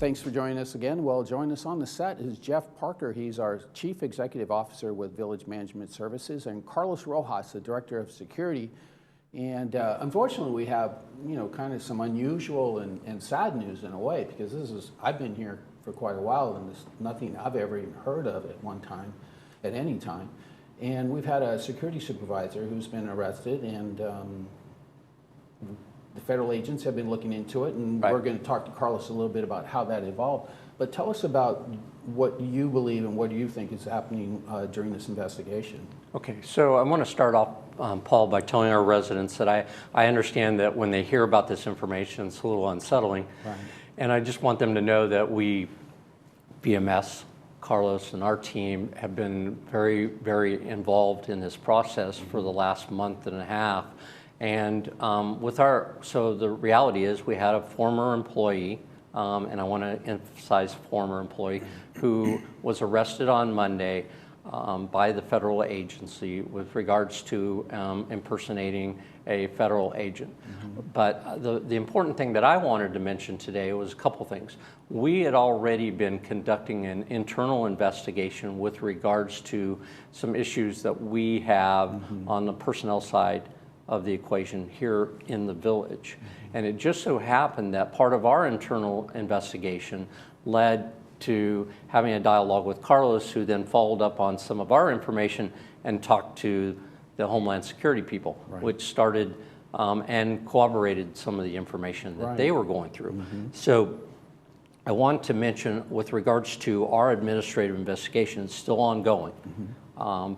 Thanks for joining us again. Well, joining us on the set is Jeff Parker. He's our Chief Executive Officer with Village Management Services, and Carlos Rojas, the Director of Security. And unfortunately, we have, kind of some unusual and sad news in a way, because I've been here for quite a while, and there's nothing I've ever even heard of at one time, at any time. And we've had a security supervisor who's been arrested, and the federal agents have been looking into it, and we're going to talk to Carlos a little bit about how that evolved. But tell us about what you believe and what you think is happening during this investigation. Okay, so I want to start off, Paul, by telling our residents that I understand that when they hear about this information, it's a little unsettling. Right. And I just want them to know that we, VMS, Carlos and our team, have been very, very involved in this process for the last month and a half. And so the reality is we had a former employee, and I want to emphasize former employee, who was arrested on Monday by the federal agency with regards to impersonating a federal agent. Mm-hmm. But the important thing that I wanted to mention today was a couple things. We had already been conducting an internal investigation with regards to some issues that we have on the personnel side of the equation here in the village. And it just so happened that part of our internal investigation led to having a dialogue with Carlos, who then followed up on some of our information and talked to the Homeland Security people, which started and corroborated some of the information that they were going through. So I want to mention, with regards to our administrative investigation, it's still ongoing.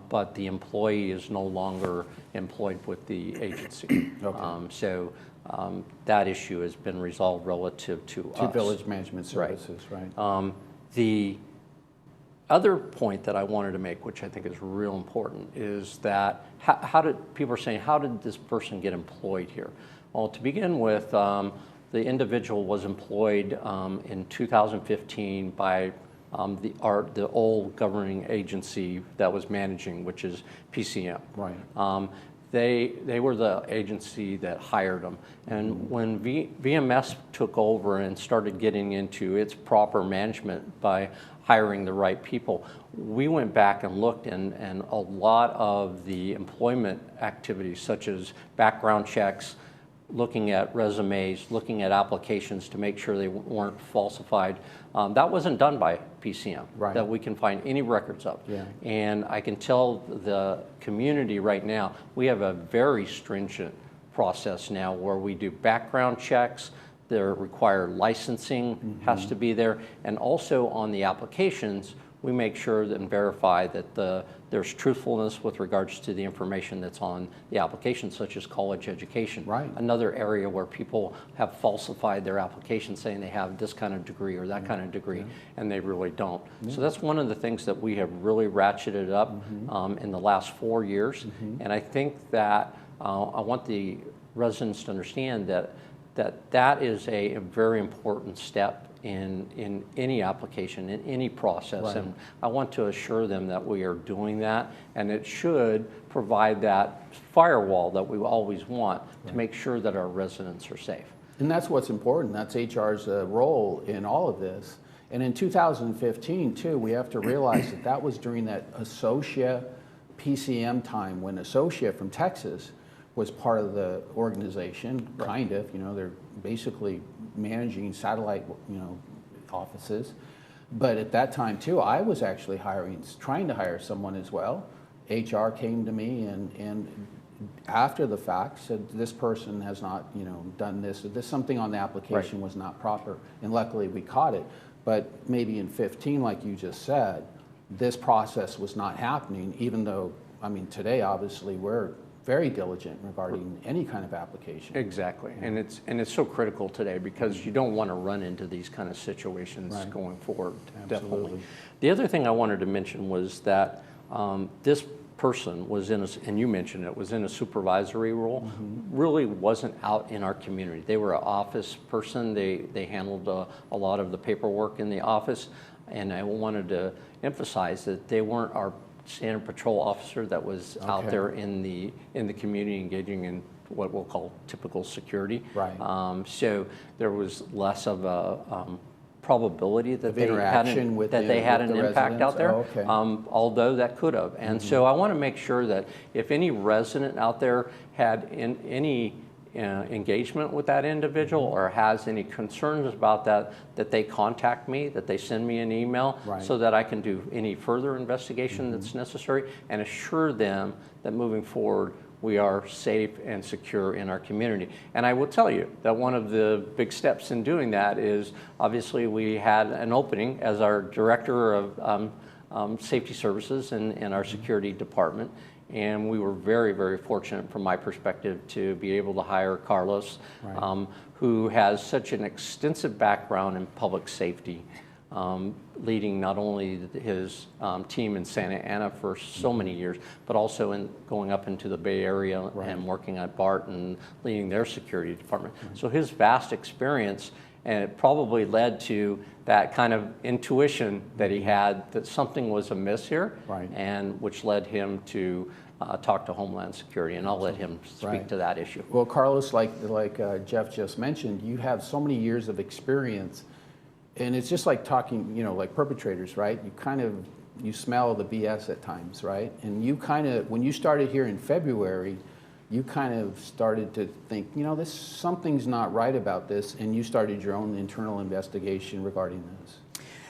But the employee is no longer employed with the agency. So that issue has been resolved relative to us. To Village Management Services, right. The other point that I wanted to make, which I think is real important, is that people are saying, how did this person get employed here? Well, to begin with, the individual was employed in 2015 by the old governing agency that was managing, which is PCM. Right. They were the agency that hired them. And when VMS took over and started getting into its proper management by hiring the right people, we went back and looked, and a lot of the employment activities, such as background checks, looking at resumes, looking at applications to make sure they weren't falsified. That wasn't done by PCM, that we can find any records of. Yeah. And I can tell the community right now, we have a very stringent process now where we do background checks. Their required licensing has to be there. And also on the applications, we make sure and verify that there's truthfulness with regards to the information that's on the application, such as college education. Right. Another area where people have falsified their application saying they have this kind of degree or that kind of degree, and they really don't. So that's one of the things that we have really ratcheted up in the last 4 years. And I think that I want the residents to understand that is a very important step in any application, in any process. And I want to assure them that we are doing that, and it should provide that firewall that we always want to make sure that our residents are safe. And that's what's important. That's HR's role in all of this. And in 2015, too, we have to realize that was during that Associa PCM time, when Associa from Texas was part of the organization, kind of. They're basically managing satellite, offices. But at that time too, I was actually trying to hire someone as well. HR came to me and after the fact said, this person has not, done this. Something on the application was not proper. And luckily we caught it. But maybe in 15, like you just said, this process was not happening, even though, today obviously we're very diligent regarding any kind of application. Exactly, and it's so critical today, because you don't want to run into these kind of situations going forward. Absolutely. Definitely. The other thing I wanted to mention was that this person was and you mentioned it, was in a supervisory role, really wasn't out in our community. They were an office person. They handled a lot of the paperwork in the office, and I wanted to emphasize that they weren't our standard patrol officer that was out there in the community engaging in what we'll call typical security. Right. So there was less of a probability that Of they interaction with that they had with an the impact out there, residents? Oh, okay. although that could have. And so I want to make sure that if any resident out there had any engagement with that individual or has any concerns about that, that they contact me, that they send me an email, Right. so that I can do any further investigation that's necessary and assure them that moving forward we are safe and secure in our community. And I will tell you that one of the big steps in doing that is obviously we had an opening as our director of safety services in our security department. And we were very, very fortunate from my perspective to be able to hire Carlos, Right. Who has such an extensive background in public safety, leading not only his team in Santa Ana for so many years, but also in going up into the Bay Area Right. and working at BART and leading their security department. Right. So his vast experience, and it probably led to that kind of intuition that he had that something was amiss here, Right. and which led him to talk to Homeland Security, and I'll let him speak Right. to that issue. Well, Carlos, like Jeff just mentioned, you have so many years of experience, and it's just like talking, like perpetrators, right? You smell the BS at times, right? And you when you started here in February, you kind of started to think, something's not right about this, and you started your own internal investigation regarding this.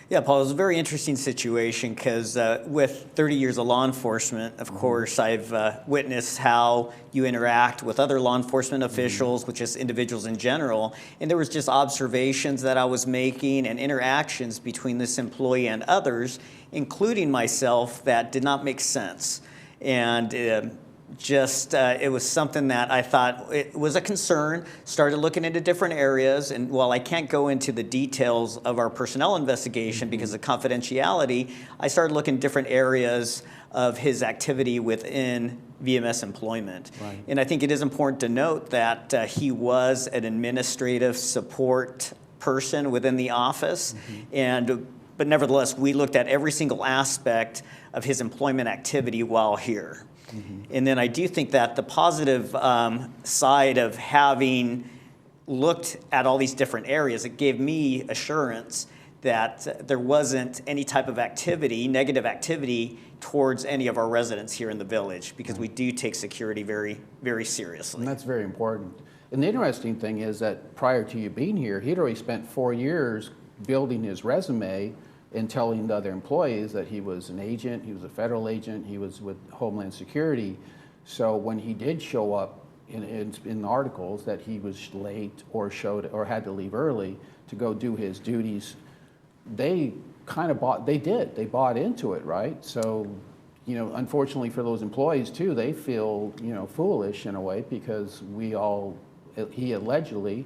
Yeah, Paul, it was a very interesting situation because with 30 years of law enforcement, of course, I've witnessed how you interact with other law enforcement officials, with just individuals in general. And there was just observations that I was making and interactions between this employee and others, including myself, that did not make sense. And it was something that I thought it was a concern, started looking into different areas, and while I can't go into the details of our personnel investigation because of confidentiality, I started looking at different areas of his activity within VMS employment. Right. And I think it is important to note that he was an administrative support person within the office, but nevertheless, we looked at every single aspect of his employment activity while here. And then I do think that the positive side of having looked at all these different areas, it gave me assurance that there wasn't any type of activity, negative activity, towards any of our residents here in the village, because we do take security very, very seriously. And that's very important. And the interesting thing is that prior to you being here, he'd already spent 4 years building his resume and telling the other employees that he was an agent, he was a federal agent, he was with Homeland Security. So when he did show up in the articles that he was late or had to leave early to go do his duties, they bought into it, right? So, unfortunately for those employees too, they feel, foolish in a way, because he allegedly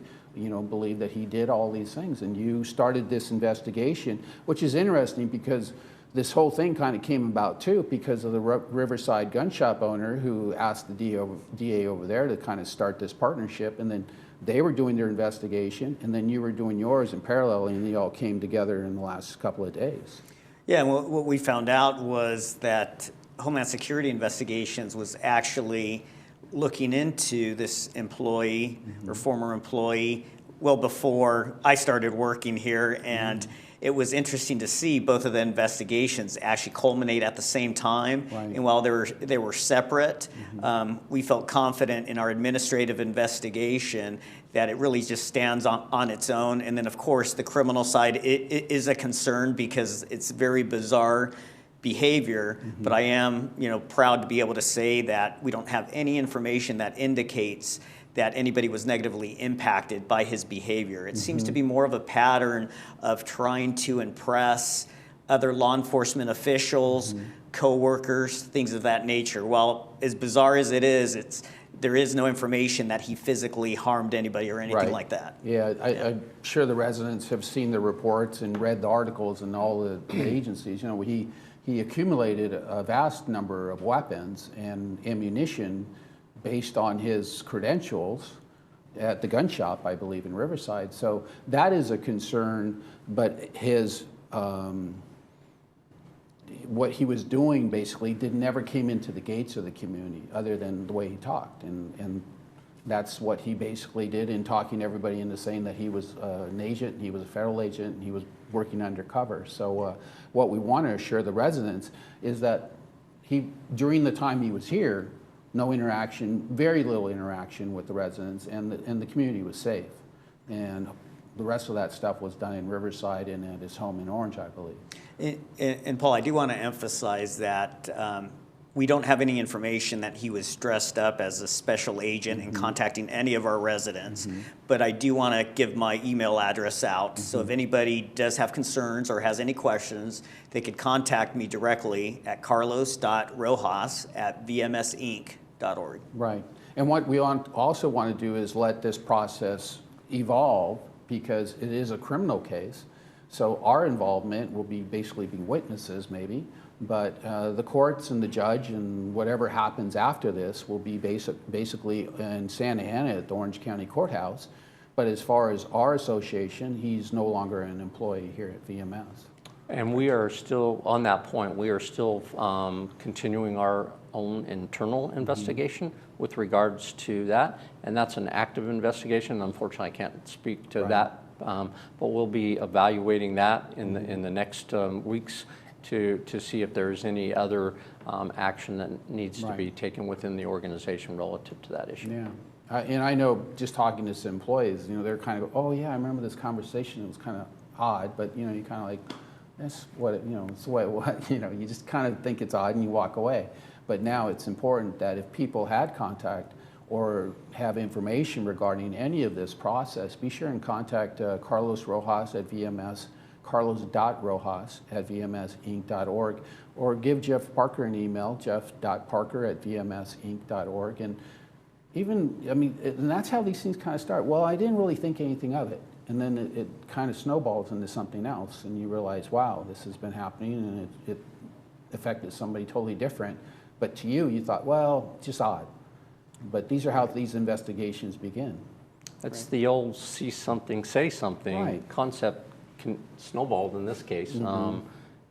believe that he did all these things. And you started this investigation, which is interesting because this whole thing kind of came about too because of the Riverside gun shop owner who asked the DA over there to kind of start this partnership, and then they were doing their investigation, and then you were doing yours in parallel, and they all came together in the last couple of days. Yeah, well, what we found out was that Homeland Security Investigations was actually looking into this employee or former employee well before I started working here, and it was interesting to see both of the investigations actually culminate at the same time. Right. And while they were separate, we felt confident in our administrative investigation that it really just stands on its own. And then, of course, the criminal side it is a concern because it's very bizarre behavior, but I am, proud to be able to say that we don't have any information that indicates that anybody was negatively impacted by his behavior. It seems to be more of a pattern of trying to impress other law enforcement officials, co-workers, things of that nature. While as bizarre as it is, there is no information that he physically harmed anybody or anything like that. Yeah, I'm sure the residents have seen the reports and read the articles and all the agencies. He accumulated a vast number of weapons and ammunition based on his credentials at the gun shop, I believe, in Riverside. So that is a concern, but his what he was doing basically never came into the gates of the community other than the way he talked. And that's what he basically did in talking everybody into saying that he was an agent, he was a federal agent, and he was working undercover. So what we want to assure the residents is that during the time he was here, no interaction, very little interaction with the residents, and the community was safe. And the rest of that stuff was done in Riverside and at his home in Orange, I believe. And Paul, I do want to emphasize that we don't have any information that he was dressed up as a special agent and contacting any of our residents. But I do want to give my email address out. So if anybody does have concerns or has any questions, they could contact me directly at carlos.rojas@vmsinc.org. Right. And what we also want to do is let this process evolve, because it is a criminal case. So our involvement will be basically being witnesses maybe, but the courts and the judge and whatever happens after this will be basically in Santa Ana at the Orange County Courthouse. But as far as our association, he's no longer an employee here at VMS. And we are still, on that point, we are still continuing our own internal investigation with regards to that. And that's an active investigation. Unfortunately, I can't speak to that, but we'll be evaluating that in the next weeks to see if there's any other action that needs to be taken within the organization relative to that issue. Yeah. And I know, just talking to some employees, they're kind of, oh yeah, I remember this conversation. It was kind of odd, but you kind of like, that's what it's the way it was. You just kind of think it's odd and you walk away. But now it's important that if people had contact or have information regarding any of this process, be sure and contact Carlos Rojas at VMS, carlos.rojas@vmsinc.org, or give Jeff Parker an email, jeff.parker@vmsinc.org. And and that's how these things kind of start. Well, I didn't really think anything of it. And then it kind of snowballs into something else, and you realize, wow, this has been happening, and it affected somebody totally different. But to you, you thought, well, just odd. But these are how these investigations begin. That's the old see something, say something concept snowballed in this case.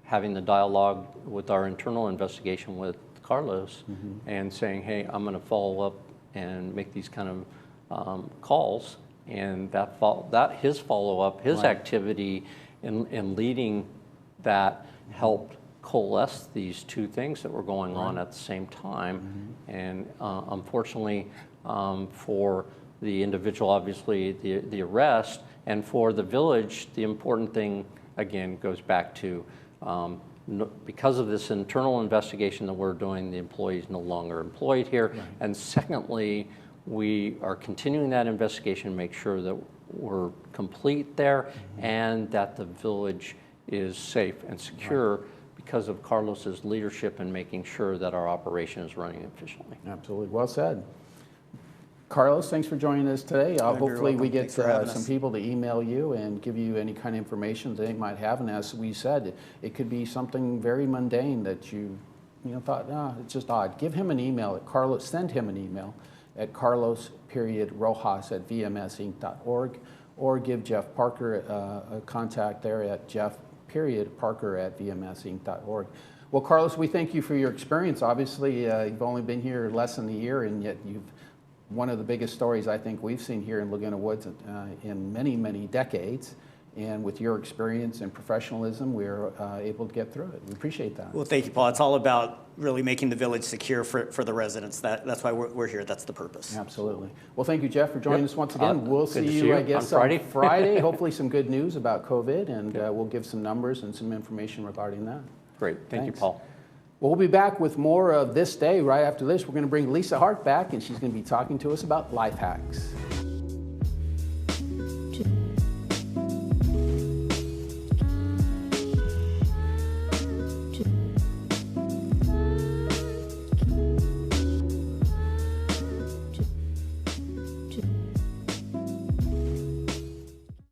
Having the dialogue with our internal investigation with Carlos and saying, hey, I'm going to follow up and make these kind of calls. And his follow-up, his activity in leading that helped coalesce these two things that were going on at the same time. And unfortunately, for the individual, obviously, the arrest, and for the village, the important thing, again, goes back to because of this internal investigation that we're doing, the employee is no longer employed here. And secondly, we are continuing that investigation to make sure that we're complete there and that the village is safe and secure because of Carlos's leadership in making sure that our operation is running efficiently. Absolutely. Well said. Carlos, thanks for joining us today. Hopefully we get some people to email you and give you any kind of information they might have. And as we said, it could be something very mundane that you thought, it's just odd. Give him an email at Carlos, send him an email at carlos.rojas@vmsinc.org, or give Jeff Parker a contact there at jeff.parker@vmsinc.org. Well, Carlos, we thank you for your experience. Obviously, you've only been here less than a year, and yet you've one of the biggest stories I think we've seen here in Laguna Woods in many, many decades. And with your experience and professionalism, we're able to get through it. We appreciate that. Well, thank you, Paul. It's all about really making the village secure for the residents. That's why we're here. That's the purpose. Absolutely. Well, thank you, Jeff, for joining us once again. We'll see you, I guess, on Friday. Hopefully some good news about COVID, and we'll give some numbers and some information regarding that. Great. Thank you, Paul. Well, we'll be back with more of This Day right after this. We're going to bring Lisa Hart back, and she's going to be talking to us about life hacks.